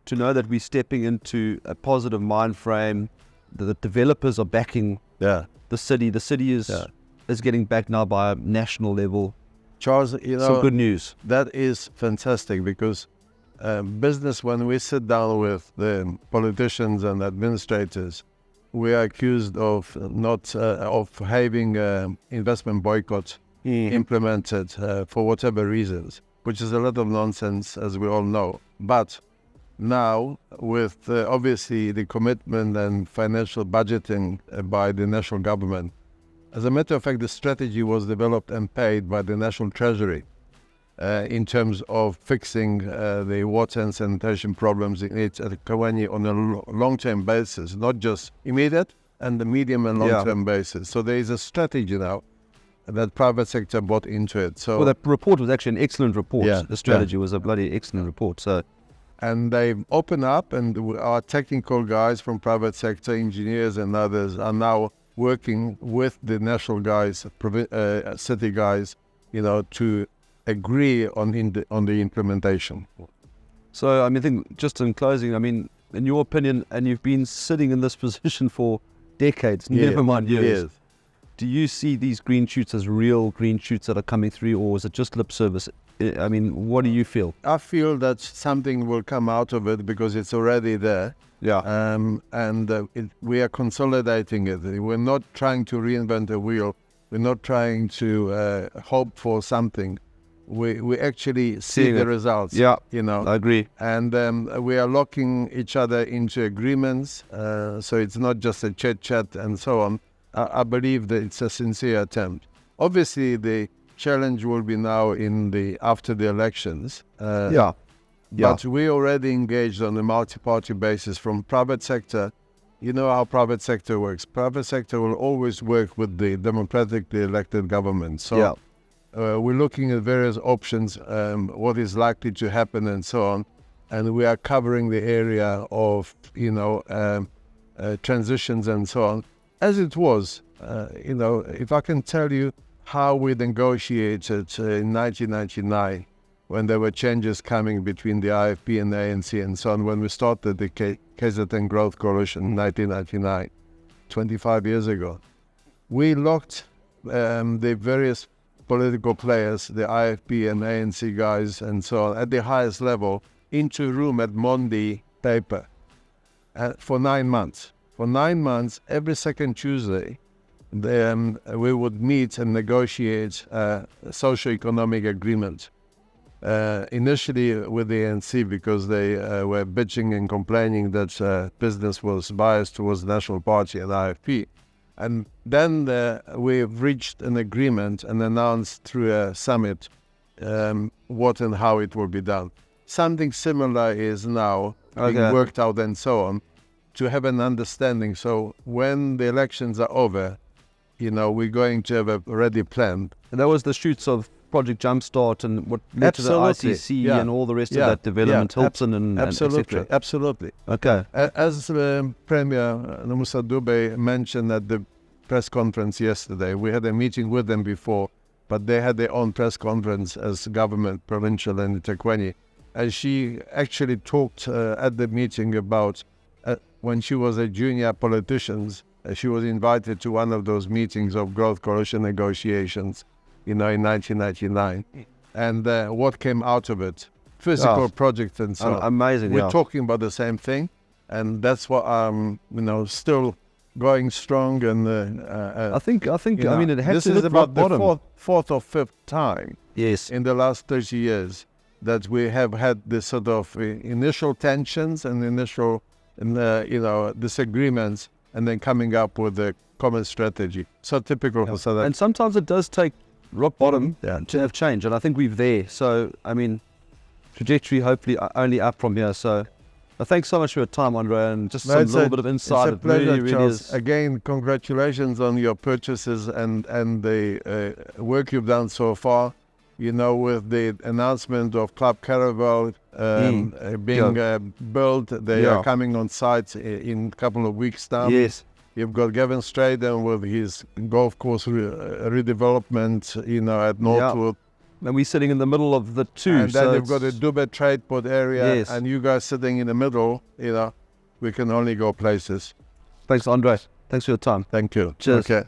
to know that we're stepping into a positive mind frame. The developers are backing the city. The city is getting backed now by a national level. Charles, some good news. That is fantastic because business, when we sit down with the politicians and administrators, we are accused of not of having investment boycotts implemented for whatever reasons, which is a lot of nonsense, as we all know. But now, with obviously the commitment and financial budgeting by the national government, as a matter of fact, the strategy was developed and paid by the National Treasury in terms of fixing the water and sanitation problems in it at Kaweni on a long-term basis, not just immediate and the medium and long-term basis. So there is a strategy now that private sector bought into it. So, well, that report was actually an excellent report. The strategy was a bloody excellent report. So, and they've opened up, and our technical guys from private sector, engineers and others, are now working with the national guys, city guys, to agree on the implementation. So, I think just in closing, in your opinion, and you've been sitting in this position for decades, never mind years. Do you see these green shoots as real green shoots that are coming through, or is it just lip service? What do you feel? I feel that something will come out of it because it's already there. We are consolidating it. We're not trying to reinvent a wheel. We're not trying to hope for something. We actually see the results. I agree. And we are locking each other into agreements. So it's not just a chit-chat and so on. I believe that it's a sincere attempt. Obviously, the challenge will be now after the elections. But we already engaged on a multi-party basis from private sector. You know how private sector works. Private sector will always work with the democratically elected government. So we're looking at various options, what is likely to happen and so on. And we are covering the area of, transitions and so on. As it was, if I can tell you how we negotiated in 1999, when there were changes coming between the IFP and the ANC and so on, when we started the KZN Growth Coalition in 1999, 25 years ago, we locked the various political players, the IFP and ANC guys and so on, at the highest level, into a room at Monday paper for 9 months. For 9 months, every second Tuesday, we would meet and negotiate a socio-economic agreement. Initially with the ANC, because they were bitching and complaining that business was biased towards the National Party and IFP. And then we've reached an agreement and announced through a summit what and how it will be done. Something similar is now being worked out and so on, to have an understanding. So when the elections are over, we're going to have a ready plan. And that was the shoots of Project Jumpstart and what led to the ICC and all the rest of that development, Hilton and absolutely, et absolutely. Okay. As Premier Nomusa Dube mentioned at the press conference yesterday, we had a meeting with them before, but they had their own press conference as government, provincial and eThekwini. And she actually talked at the meeting about when she was a junior politician, she was invited to one of those meetings of Growth Coalition negotiations, in 1999. And what came out of it, physical projects and so on. Amazing. We're talking about the same thing, and that's what I'm, still going strong. And I think. It had this to is hit about rock the bottom. fourth or fifth time in the last 30 years that we have had this sort of initial tensions and initial, disagreements, and then coming up with a common strategy. So typical for South Africa. And sometimes it does take rock bottom to have change, and I think we're there. So, trajectory hopefully only up from here. So, thanks so much for your time, Andrzej, and just some little bit of insight. It's a pleasure, really Charles. is. Again, congratulations on your purchases and the work you've done so far. With the announcement of Club Caravel being built, they are coming on site in a couple of weeks' time. Yes. You've got Gavin Straden with his golf course redevelopment, at Northwood. and we're sitting in the middle of the two. And then so you've got a Dubai trade port area, Yes. and you guys sitting in the middle, we can only go places. Thanks, Andrzej. Thanks for your time. Thank you. Cheers. Okay.